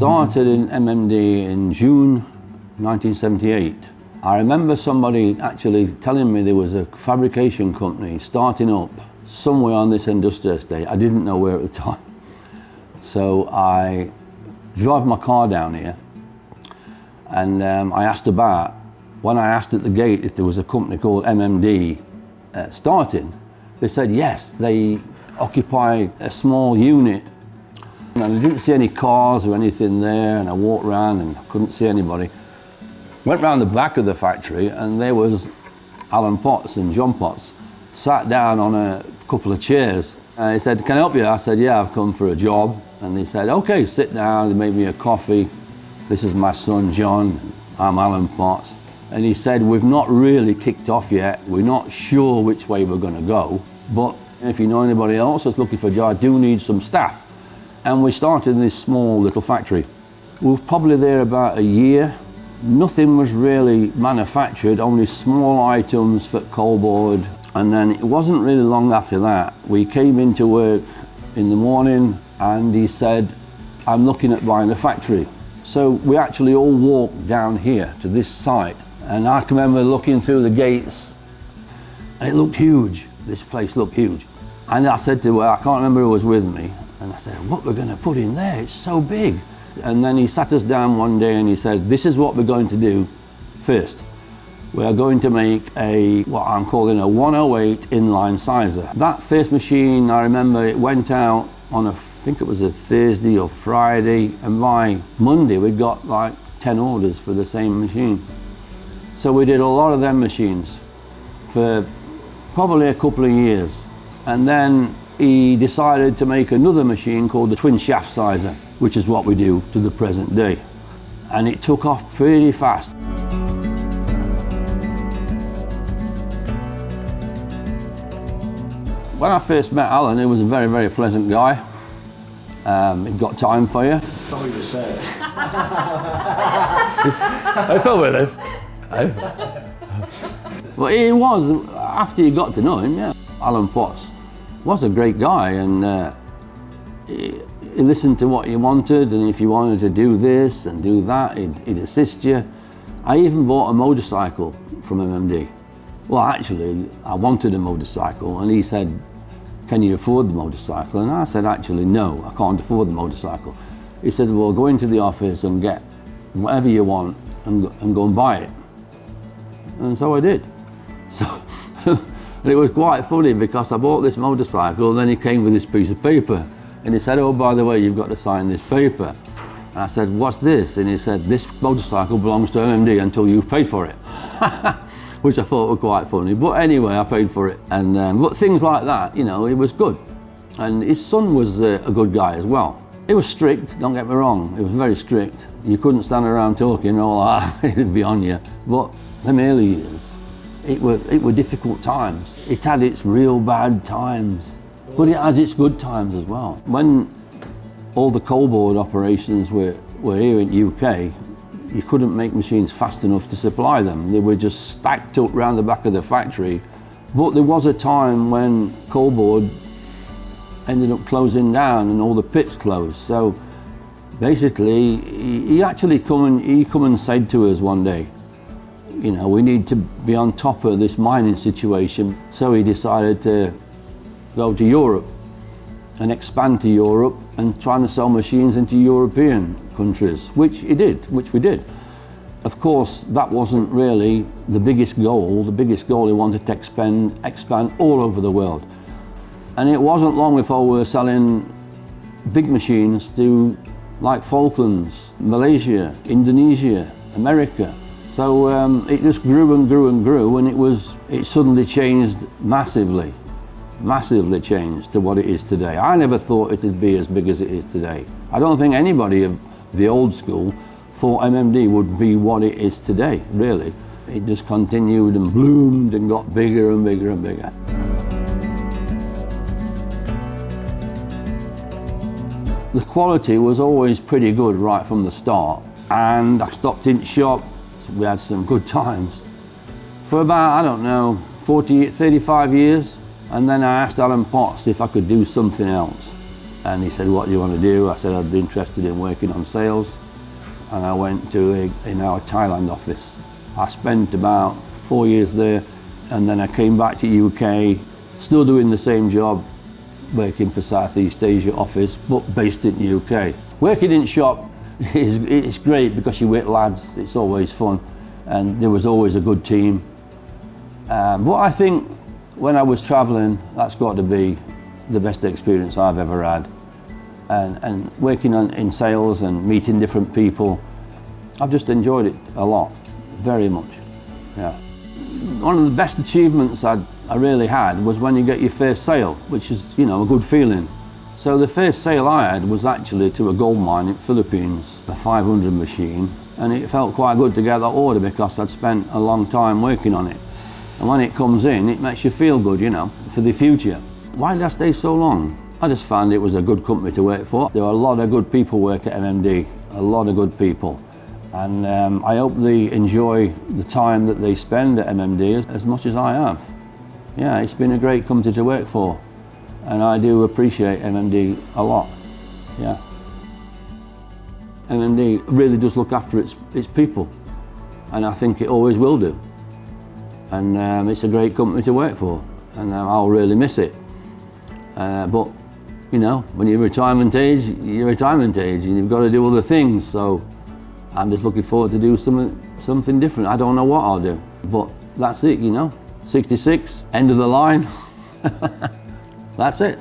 started in MMD in June 1978. I remember somebody actually telling me there was a fabrication company starting up somewhere on this industrial estate. I didn't know where at the time. So I drove my car down here and I asked about, when I asked at the gate if there was a company called MMD starting, they said yes, they occupy a small unit. And I didn't see any cars or anything there, and I walked around and couldn't see anybody. Went round the back of the factory and there was Alan Potts and John Potts sat down on a couple of chairs. And he said, "Can I help you?" I said, "Yeah, I've come for a job." And they said, "Okay, sit down." They made me a coffee. "This is my son, John. I'm Alan Potts." And he said, "We've not really kicked off yet. We're not sure which way we're going to go. But if you know anybody else that's looking for a job, I do need some staff." And we started in this small little factory. We were probably there about a year. Nothing was really manufactured, only small items for coalboard. And then it wasn't really long after that. We came into work in the morning and he said, "I'm looking at buying a factory." So we actually all walked down here to this site. And I can remember looking through the gates and it looked huge. This place looked huge. And I said to her, I can't remember who was with me, and I said, "What we're going to put in there? It's so big." And then he sat us down one day and he said, "This is what we're going to do first. We are going to make what I'm calling a 108 inline sizer." That first machine, I remember it went out on I think it was a Thursday or Friday, and by Monday we got like 10 orders for the same machine. So we did a lot of them machines for probably a couple of years. And then he decided to make another machine called the twin shaft sizer, which is what we do to the present day. And it took off pretty fast. When I first met Alan, he was a very, very pleasant guy. He'd got time for you. That's not what you said. I fell with this. Well, he was, after you got to know him, yeah. Alan Potts was a great guy, and he listened to what you wanted, and if you wanted to do this and do that, he'd assist you. I even bought a motorcycle from MMD. Well, actually, I wanted a motorcycle, and he said, "Can you afford the motorcycle?" And I said, "Actually, no, I can't afford the motorcycle." He said, "Well, go into the office and get whatever you want and go and buy it." And so I did. So and it was quite funny because I bought this motorcycle, and then he came with this piece of paper and he said, "Oh, by the way, you've got to sign this paper." And I said, "What's this?" And he said, "This motorcycle belongs to MMD until you've paid for it." Which I thought was quite funny. But anyway, I paid for it. And but things like that, you know, it was good. And his son was a good guy as well. He was strict, don't get me wrong. He was very strict. You couldn't stand around talking all that, it'd be on you. But them early years, it were difficult times. It had its real bad times, but it has its good times as well. When all the coalboard operations were here in the UK, you couldn't make machines fast enough to supply them. They were just stacked up around the back of the factory. But there was a time when coalboard ended up closing down and all the pits closed. So basically, he actually come and said to us one day, you know, we need to be on top of this mining situation. So he decided to go to Europe and expand to Europe and trying to sell machines into European countries, which he did, which we did. Of course, that wasn't really the biggest goal. The biggest goal, he wanted to expand all over the world. And it wasn't long before we were selling big machines to like Falklands, Malaysia, Indonesia, America. So it just grew and grew and grew, and it suddenly changed massively changed to what it is today. I never thought it'd be as big as it is today. I don't think anybody of the old school thought MMD would be what it is today, really. It just continued and bloomed and got bigger and bigger and bigger. The quality was always pretty good right from the start, and I stopped in shop. We had some good times for about, I don't know, 35 years. And then I asked Alan Potts if I could do something else. And he said, what do you want to do? I said, I'd be interested in working on sales. And I went to in our Thailand office. I spent about 4 years there, and then I came back to UK, still doing the same job, working for Southeast Asia office, but based in UK. Working in shop it's great because you're with lads, it's always fun, and there was always a good team. But I think when I was travelling, that's got to be the best experience I've ever had. And working in sales and meeting different people, I've just enjoyed it a lot, very much, yeah. One of the best achievements I really had was when you get your first sale, which is, you know, a good feeling. So the first sale I had was actually to a gold mine in the Philippines, a 500 machine, and it felt quite good to get that order because I'd spent a long time working on it. And when it comes in, it makes you feel good, you know, for the future. Why did I stay so long? I just found it was a good company to work for. There are a lot of good people work at MMD, a lot of good people. And I hope they enjoy the time that they spend at MMD as much as I have. Yeah, it's been a great company to work for. And I do appreciate MMD a lot, yeah. MMD really does look after its people, and I think it always will do. And it's a great company to work for, and I'll really miss it. But, you know, when you're retirement age, and you've got to do other things, so I'm just looking forward to do something different. I don't know what I'll do, but that's it, you know. 66, end of the line. That's it.